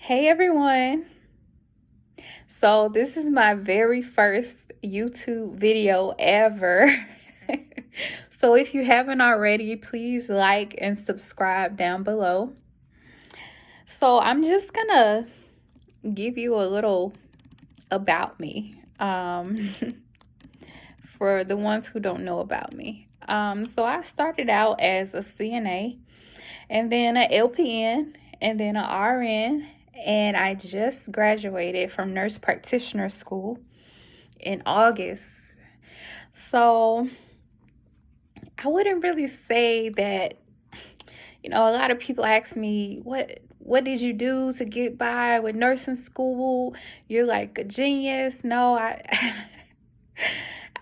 Hey everyone. So this is my very first YouTube video ever. So if you haven't already, please like and subscribe down below. So I'm just gonna give you a little about me. For the ones who don't know about me. So I started out as a CNA and then an LPN and then an RN, and I just graduated from nurse practitioner school in August. So I wouldn't really say that, a lot of people ask me, what did you do to get by with nursing school? You're like a genius. No, I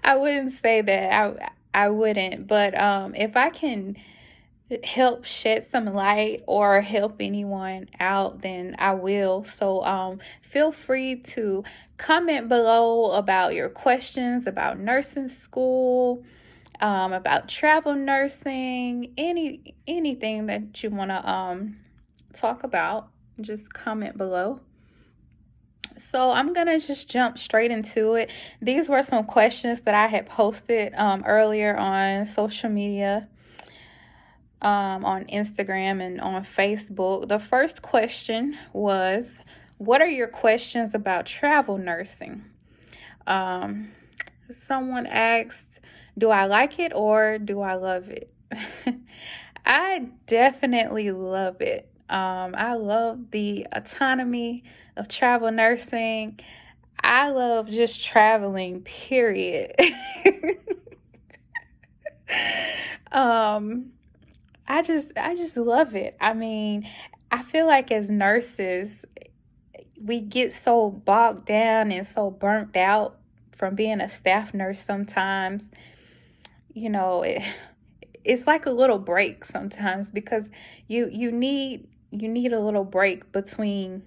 I wouldn't say that. I wouldn't, but if I can help shed some light or help anyone out, then I will. So feel free to comment below about your questions about nursing school, about travel nursing, anything that you want to talk about. Just comment below. So I'm gonna just jump straight into it. These were some questions that I had posted earlier on social media, on Instagram and on Facebook. The first question was, what are your questions about travel nursing? Someone asked, do I like it or do I love it? I definitely love it. I love the autonomy of travel nursing. I love just traveling, period. um, I just love it. I mean, I feel like as nurses, we get so bogged down and so burnt out from being a staff nurse sometimes. It's like a little break sometimes because you need a little break between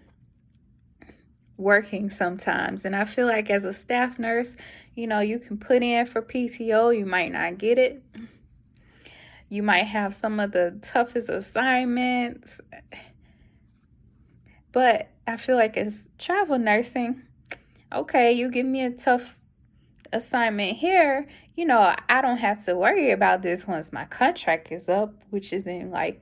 working sometimes. And I feel like as a staff nurse, you can put in for PTO, you might not get it. You might have some of the toughest assignments, but I feel like as travel nursing, okay, you give me a tough assignment here, I don't have to worry about this once my contract is up, which is in like,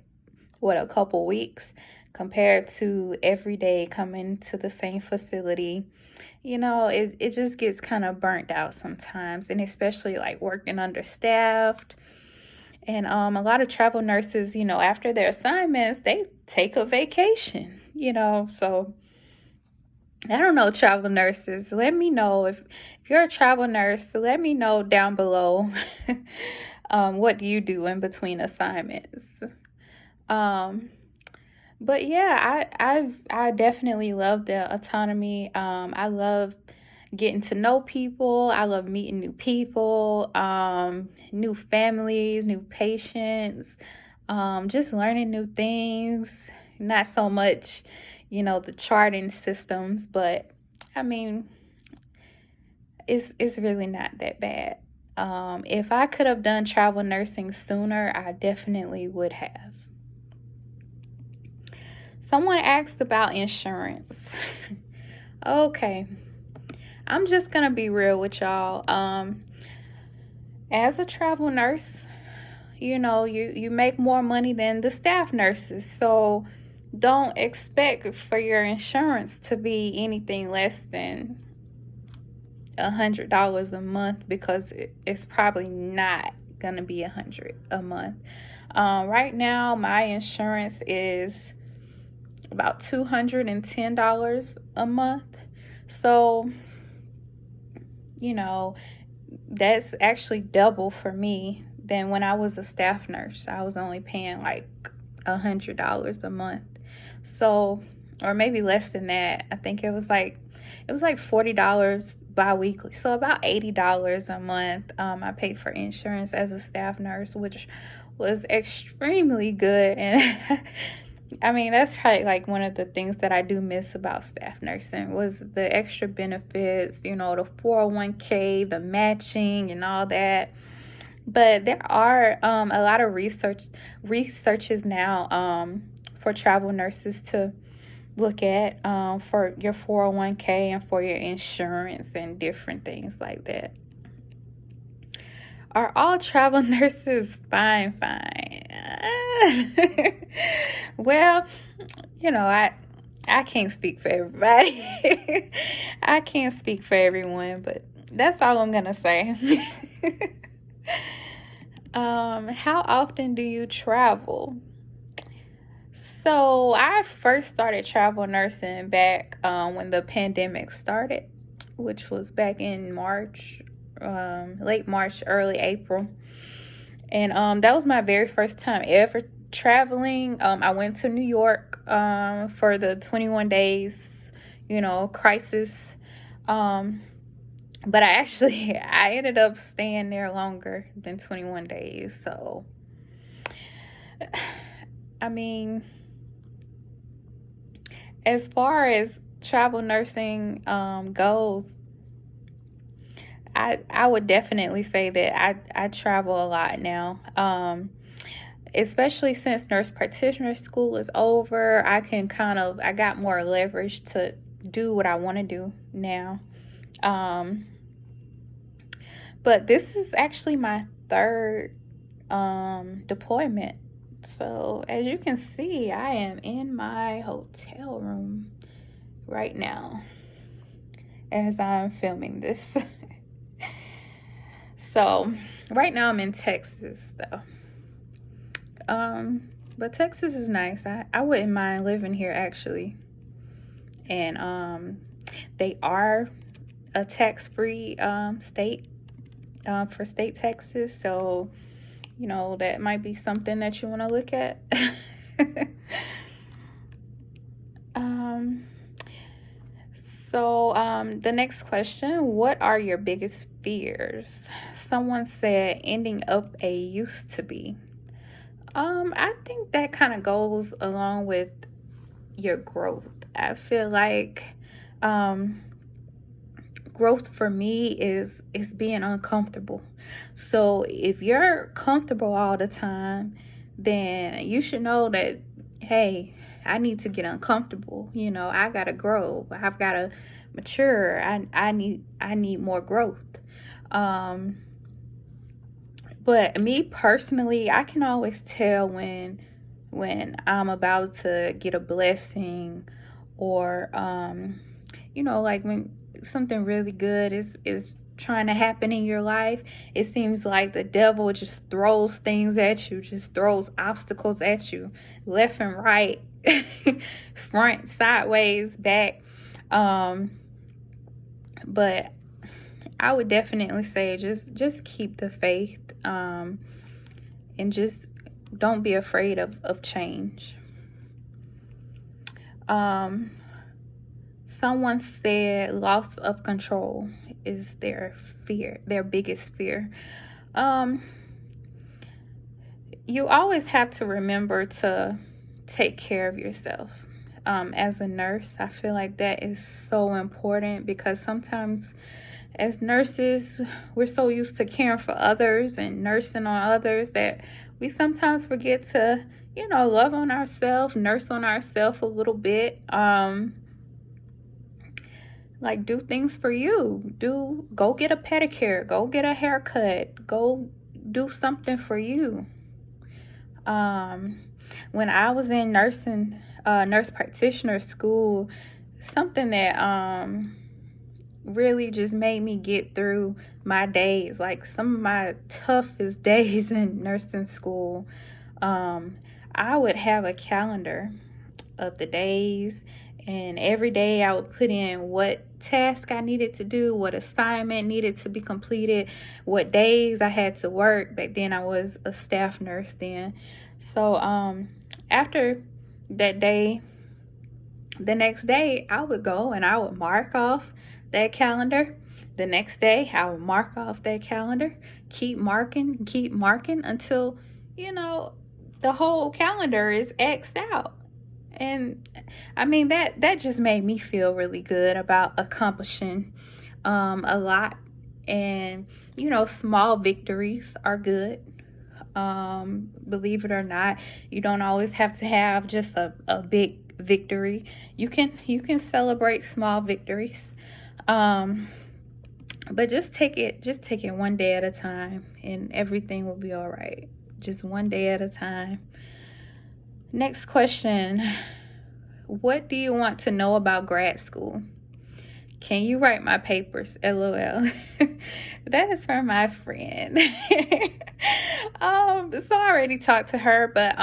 a couple weeks, compared to every day coming to the same facility. It just gets kind of burnt out sometimes, and especially like working understaffed. And a lot of travel nurses, after their assignments, they take a vacation, so I don't know, travel nurses. Let me know if you're a travel nurse. Let me know down below. What do you do in between assignments? But yeah, I definitely love the autonomy. I love getting to know people. I love meeting new people, new families, new patients, just learning new things. Not so much, the charting systems, but I mean, it's really not that bad. If I could have done travel nursing sooner, I definitely would have. Someone asked about insurance. Okay, I'm just gonna be real with y'all. As a travel nurse, you make more money than the staff nurses, so don't expect for your insurance to be anything less than $100 a month, because it's probably not gonna be $100 a month. Right now, my insurance is about $210 a month. So, that's actually double for me than when I was a staff nurse. I was only paying like $100 a month. So, or maybe less than that. I think it was like $40 bi-weekly. So about $80 a month. I paid for insurance as a staff nurse, which was extremely good. And I mean, that's probably like one of the things that I do miss about staff nursing was the extra benefits, the 401k, the matching and all that. But there are a lot of researches now, for travel nurses to look at for your 401k and for your insurance and different things like that. Are all travel nurses fine? Well, I can't speak for everybody. I can't speak for everyone, but that's all I'm gonna say. How often do you travel? So I first started travel nursing back when the pandemic started, which was back in March, late March, early April. And that was my very first time ever traveling. I went to New York for the 21 days, crisis. But I ended up staying there longer than 21 days. So, I mean, as far as travel nursing goes, I would definitely say that I travel a lot now. Especially since nurse practitioner school is over, I got more leverage to do what I want to do now. But this is actually my third deployment. So as you can see, I am in my hotel room right now as I'm filming this. So right now I'm in Texas though. But Texas is nice. I wouldn't mind living here actually. And they are a tax-free state for state taxes, so that might be something that you want to look at. So the next question, what are your biggest fears? Someone said ending up a used to be. I think that kind of goes along with your growth. I feel like growth for me is being uncomfortable. So if you're comfortable all the time, then you should know that, hey, I need to get uncomfortable. I gotta grow. I've gotta mature. I need more growth. But me personally, I can always tell when I'm about to get a blessing, or like when something really good is trying to happen in your life. It seems like the devil just throws things at you, just throws obstacles at you, left and right, front, sideways, back. But I would definitely say just keep the faith, and just don't be afraid of change. Someone said loss of control is their biggest fear. You always have to remember to take care of yourself. As a nurse, I feel like that is so important, because sometimes as nurses, we're so used to caring for others and nursing on others that we sometimes forget to, love on ourselves, nurse on ourselves a little bit. Like, do things for you. Go get a pedicure, go get a haircut, go do something for you. When I was in nurse practitioner school, something that really just made me get through my days, like some of my toughest days in nursing school, I would have a calendar of the days, and every day I would put in what task I needed to do, what assignment needed to be completed, what days I had to work. Back then I was a staff nurse then. So after that day, the next day I would go and I would mark off that calendar. The next day I would mark off that calendar, keep marking until the whole calendar is X'd out. And I mean, that just made me feel really good about accomplishing a lot. And small victories are good. Believe it or not, you don't always have to have just a big victory. You can celebrate small victories. Um, but just take it one day at a time, and everything will be all right. Just one day at a time. Next question. What do you want to know about grad school? Can you write my papers? LOL. That is from my friend. So I already talked to her, but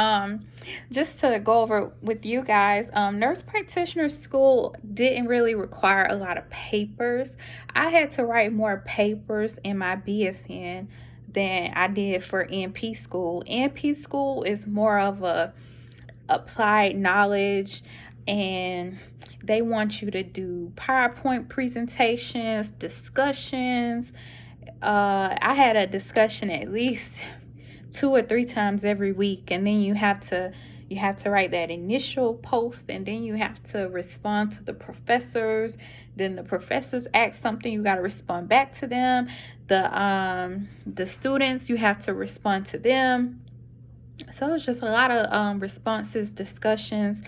just to go over with you guys, nurse practitioner school didn't really require a lot of papers. I had to write more papers in my BSN than I did for NP school. NP school is more of a applied knowledge, and they want you to do PowerPoint presentations, discussions. I had a discussion at least 2 or 3 times every week, and then you have to write that initial post, and then you have to respond to the professors. Then the professors ask something, you got to respond back to them. The students, you have to respond to them. So it's just a lot of responses, discussions,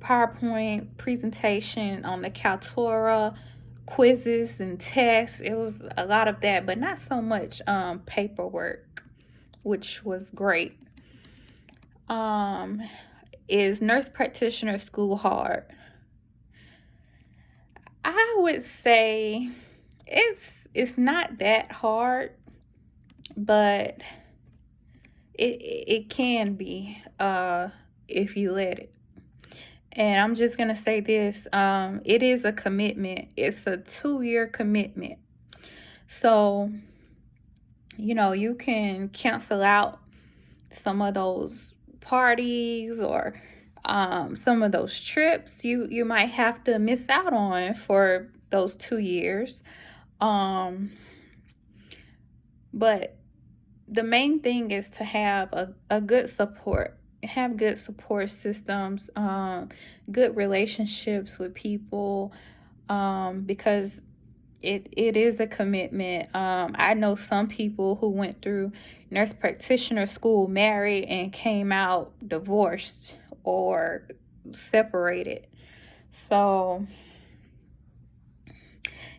PowerPoint presentation on the Kaltura, quizzes and tests. It was a lot of that, but not so much paperwork, which was great. Is nurse practitioner school hard? I would say it's not that hard, but it can be if you let it. And I'm just gonna say this, it is a commitment. It's a 2-year commitment. So, you can cancel out some of those parties or some of those trips you might have to miss out on for those 2 years. But the main thing is to have a good support. Have good support systems, good relationships with people, because it is a commitment. I know some people who went through nurse practitioner school married and came out divorced or separated. So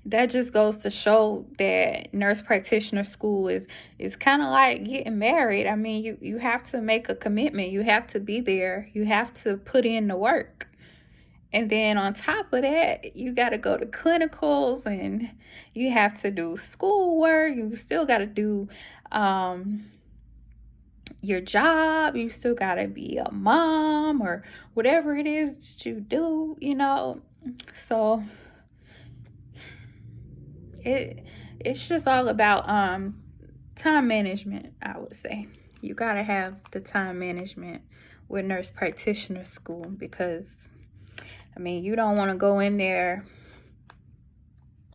that just goes to show that nurse practitioner school is kind of like getting married. I mean, you have to make a commitment. You have to be there. You have to put in the work. And then on top of that, you got to go to clinicals, and you have to do schoolwork. You still got to do your job. You still got to be a mom or whatever it is that you do, So it's just all about time management, I would say. You got to have the time management with nurse practitioner school, because you don't want to go in there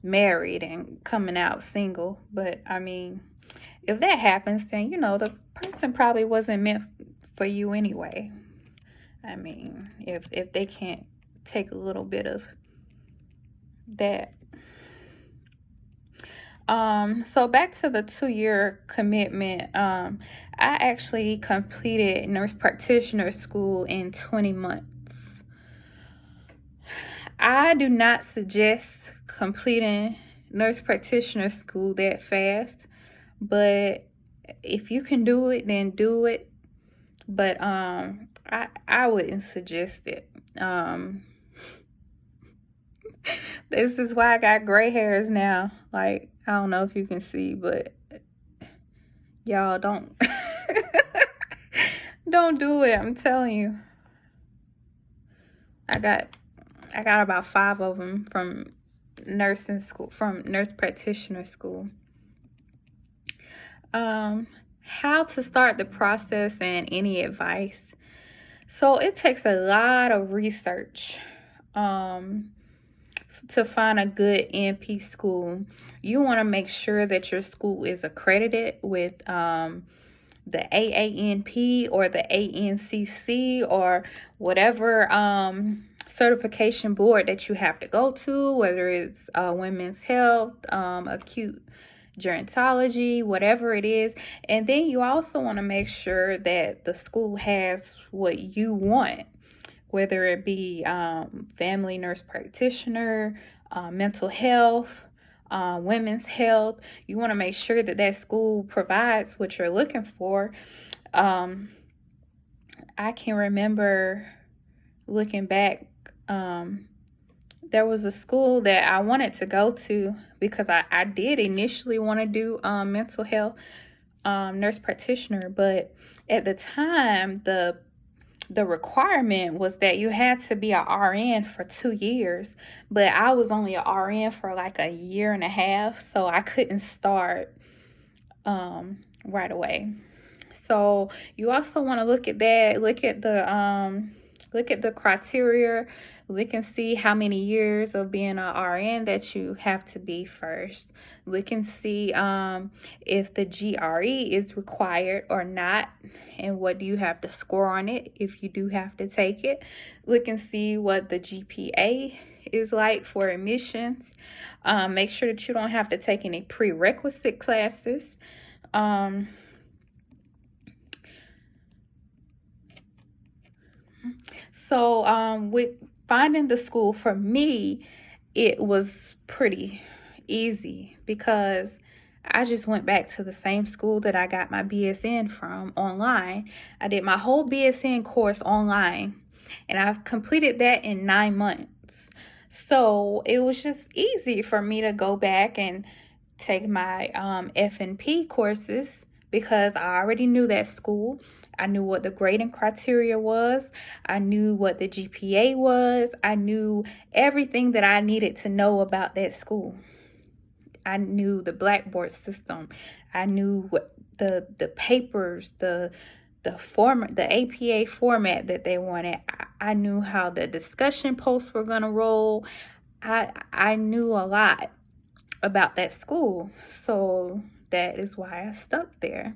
married and coming out single. But if that happens, then the person probably wasn't meant for you anyway. If they can't take a little bit of that. So back to the 2-year commitment. I actually completed nurse practitioner school in 20 months. I do not suggest completing nurse practitioner school that fast, but if you can do it, then do it. But I wouldn't suggest it. This is why I got gray hairs now. Like, I don't know if you can see, but y'all don't don't do it. I'm telling you. I got about 5 of them from nursing school, from nurse practitioner school. How to start the process and any advice. So it takes a lot of research to find a good NP school. You want to make sure that your school is accredited with the AANP or the ANCC or whatever certification board that you have to go to, whether it's women's health, acute gerontology, whatever it is. And then you also want to make sure that the school has what you want. whether it be family nurse practitioner, mental health, women's health. You want to make sure that that school provides what you're looking for. I can remember looking back, there was a school that I wanted to go to because I did initially want to do mental health nurse practitioner, but at the time the requirement was that you had to be a RN for 2 years, but I was only a RN for like a year and a half, so I couldn't start right away. So you also want to look at that, look at the criteria, look and see how many years of being a RN that you have to be first. Look and see if the GRE is required or not, and what do you have to score on it if you do have to take it. Look and see what the GPA is like for admissions. Make sure that you don't have to take any prerequisite classes. So with finding the school, for me, it was pretty easy because I just went back to the same school that I got my BSN from online. I did my whole BSN course online, and I've completed that in 9 months. So it was just easy for me to go back and take my F&P courses because I already knew that school. I knew what the grading criteria was. I knew what the GPA was. I knew everything that I needed to know about that school. I knew the Blackboard system. I knew what the papers, the format, the APA format that they wanted. I knew how the discussion posts were gonna roll. I knew a lot about that school, so that is why I stuck there.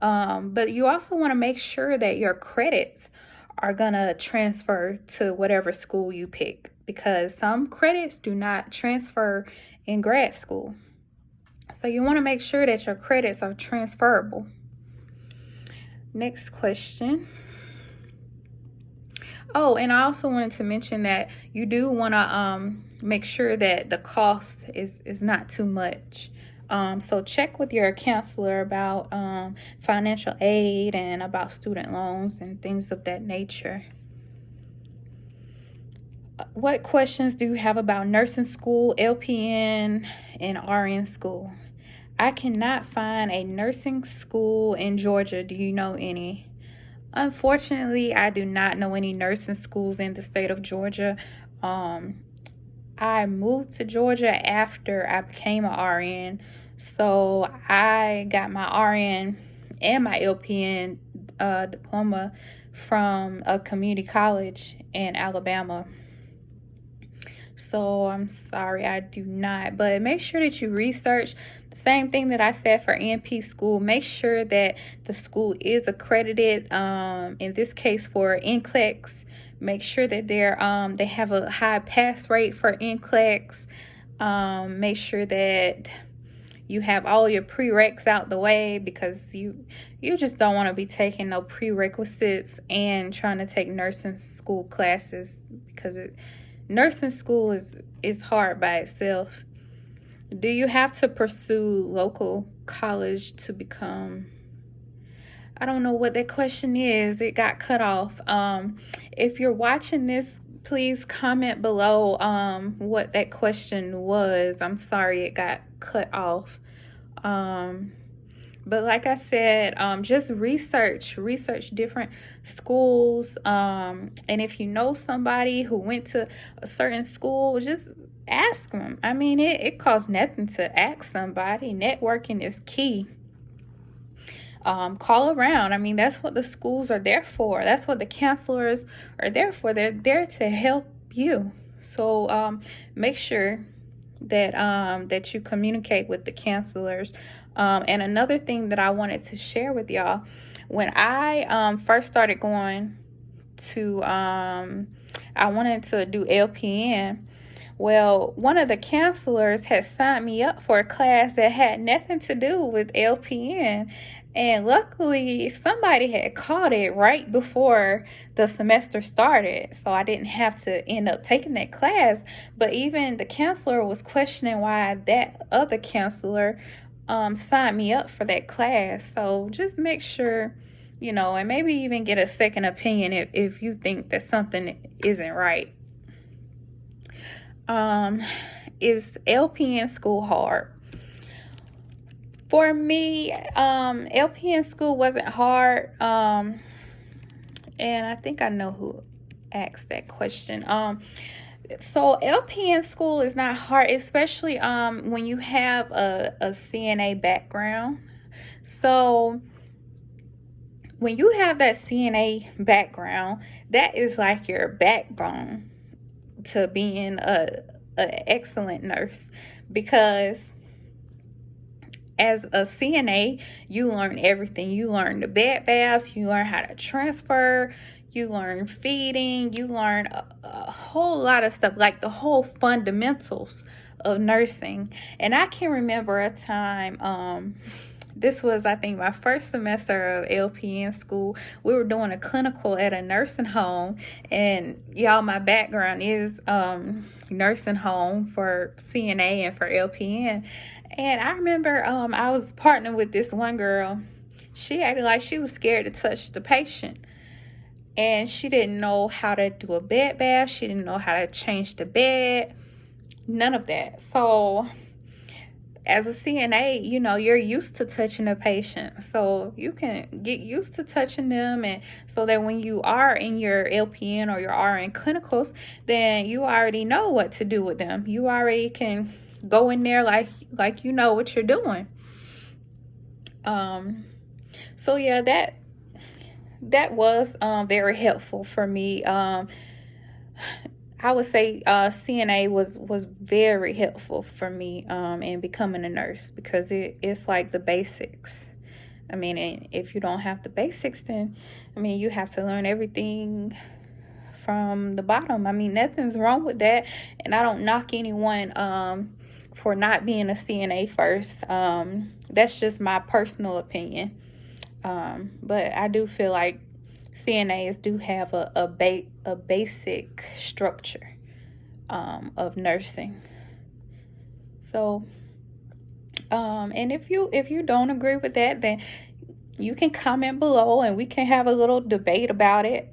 But you also want to make sure that your credits are gonna transfer to whatever school you pick, because some credits do not transfer in grad school. So you want to make sure that your credits are transferable. Next question. Oh, and I also wanted to mention that you do want to make sure that the cost is not too much. So check with your counselor about financial aid and about student loans and things of that nature. What questions do you have about nursing school, LPN, and RN school? I cannot find a nursing school in Georgia. Do you know any? Unfortunately, I do not know any nursing schools in the state of Georgia. I moved to Georgia after I became an RN. So I got my RN and my LPN diploma from a community college in Alabama. So I'm sorry, I do not. But make sure that you research the same thing that I said for NP school. Make sure that the school is accredited. In this case for NCLEX, make sure that they have a high pass rate for NCLEX. Make sure that you have all your prereqs out the way, because you just don't want to be taking no prerequisites and trying to take nursing school classes, because nursing school is hard by itself. Do you have to pursue local college to become? I don't know what that question is. It got cut off. If you're watching this, please comment below what that question was. I'm sorry it got cut off. But like I said, just research different schools. And if you know somebody who went to a certain school, just ask them. I mean, it costs nothing to ask somebody. Networking is key. Call around. I mean, that's what the schools are there for. That's what the counselors are there for. They're there to help you. So make sure that you communicate with the counselors. And another thing that I wanted to share with y'all, when I first started going to, I wanted to do LPN. Well, one of the counselors had signed me up for a class that had nothing to do with LPN. And luckily, somebody had caught it right before the semester started. So I didn't have to end up taking that class. But even the counselor was questioning why that other counselor signed me up for that class. So just make sure, and maybe even get a second opinion if you think that something isn't right. Is LPN school hard? For me, LPN school wasn't hard. And I think I know who asked that question. So LPN school is not hard, especially when you have a CNA background. So when you have that CNA background, that is like your backbone to being a excellent nurse, because as a CNA, you learn everything. You learn the bed baths, you learn how to transfer, you learn feeding, you learn a whole lot of stuff, like the whole fundamentals of nursing. And I can remember a time, this was, I think, my first semester of LPN school. We were doing a clinical at a nursing home, and y'all, my background is nursing home for CNA and for LPN. And I remember I was partnering with this one girl. She acted like she was scared to touch the patient. And she didn't know how to do a bed bath. She didn't know how to change the bed. None of that. So as a CNA, you're used to touching a patient. So you can get used to touching them. And so that when you are in your LPN or your RN clinicals, then you already know what to do with them. You already can go in there like you know what you're doing. So yeah, that was very helpful for me. I would say CNA was very helpful for me in becoming a nurse, because it's like the basics. I mean, and if you don't have the basics, then you have to learn everything from the bottom. Nothing's wrong with that, and I don't knock anyone for not being a CNA first. That's just my personal opinion. But I do feel like CNAs do have a basic structure of nursing. So, and if you don't agree with that, then you can comment below and we can have a little debate about it.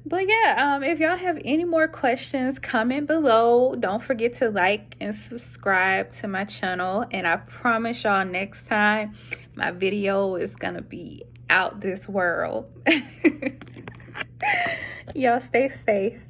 But yeah, if y'all have any more questions, comment below. Don't forget to like and subscribe to my channel. And I promise y'all, next time my video is gonna be out this world. Y'all stay safe.